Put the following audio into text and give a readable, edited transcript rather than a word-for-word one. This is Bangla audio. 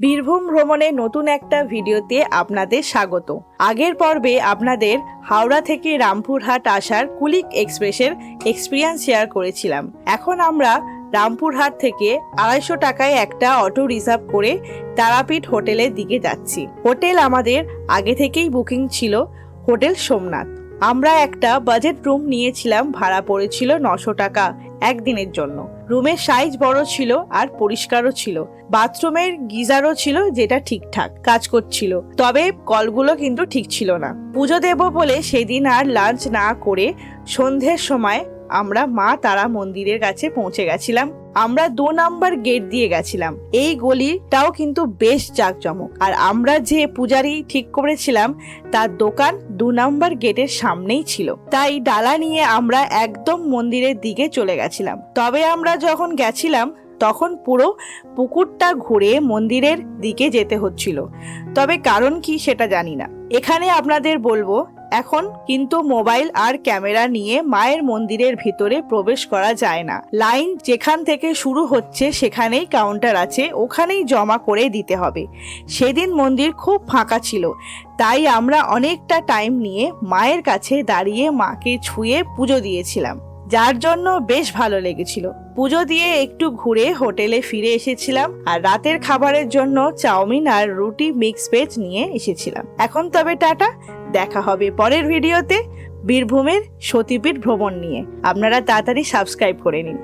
বীরভূম ভ্রমণের নতুন একটা ভিডিওতে আপনাদের স্বাগত। আগের পর্বে আপনাদের হাওড়া থেকে রামপুরহাট আসার কুলিক এক্সপ্রেসের এক্সপিরিয়েন্স শেয়ার করেছিলাম। এখন আমরা রামপুরহাট থেকে 250 টাকায় একটা অটো রিজার্ভ করে তারাপীঠ হোটেলের দিকে যাচ্ছি। হোটেল আমাদের আগে থেকেই বুকিং ছিল, হোটেল সোমনাথ। আমরা একটা বাজেট রুম নিয়েছিলাম, ভাড়া পড়েছিল 900 টাকা একদিনের জন্য। রুমের সাইজ বড় ছিল আর পরিষ্কারও ছিল। বাথরুমের গিজারও ছিল, যেটা ঠিকঠাক কাজ করছিল, তবে কলগুলো কিন্তু ঠিক ছিল না। পুজো দেব বলে সেদিন আর লাঞ্চ না করে সন্ধ্যের সময় আমরা মা তারা মন্দিরের কাছে পৌঁছে গেছিলাম। আমরা 2 নাম্বার গেট দিয়ে গেছিলাম। এই গলিটাও কিন্তু বেশ জাঁকজমক, আর আমরা যে পূজারি ঠিক করেছিলাম তার দোকান 2 নাম্বার গেটের সামনেই ছিল। তাই ডালা নিয়ে আমরা একদম মন্দিরের দিকে চলে গেছিলাম। তবে আমরা যখন গেছিলাম তখন পুরো পুকুরটা ঘুরে মন্দিরের দিকে যেতে হচ্ছিল, তবে কারণ কি সেটা জানি না। এখানে আপনাদের বলবো, এখন কিন্তু মোবাইল আর ক্যামেরা নিয়ে মায়ের মন্দিরের ভিতরে প্রবেশ করা যায় না। লাইন যেখান থেকে শুরু হচ্ছে সেখানেই কাউন্টার আছে, ওখানেই জমা করে দিতে হবে। সেদিন মন্দির খুব ফাঁকা ছিল, তাই আমরা অনেকটা টাইম নিয়ে মায়ের কাছে দাঁড়িয়ে মাকে ছুঁয়ে পুজো দিয়েছিলাম, যার জন্য বেশ ভালো লেগেছিল। পুজো দিয়ে একটু ঘুরে হোটেলে ফিরে এসেছিলাম, আর রাতের খাবারের জন্য চাউমিন আর রুটি মিক্স ভেজ নিয়ে এসেছিলাম। এখন তবে টাটা, দেখা হবে পরের ভিডিওতে বীরভূমের সতীপীঠ ভ্রমণ নিয়ে। আপনারা তাড়াতাড়ি সাবস্ক্রাইব করে নিন।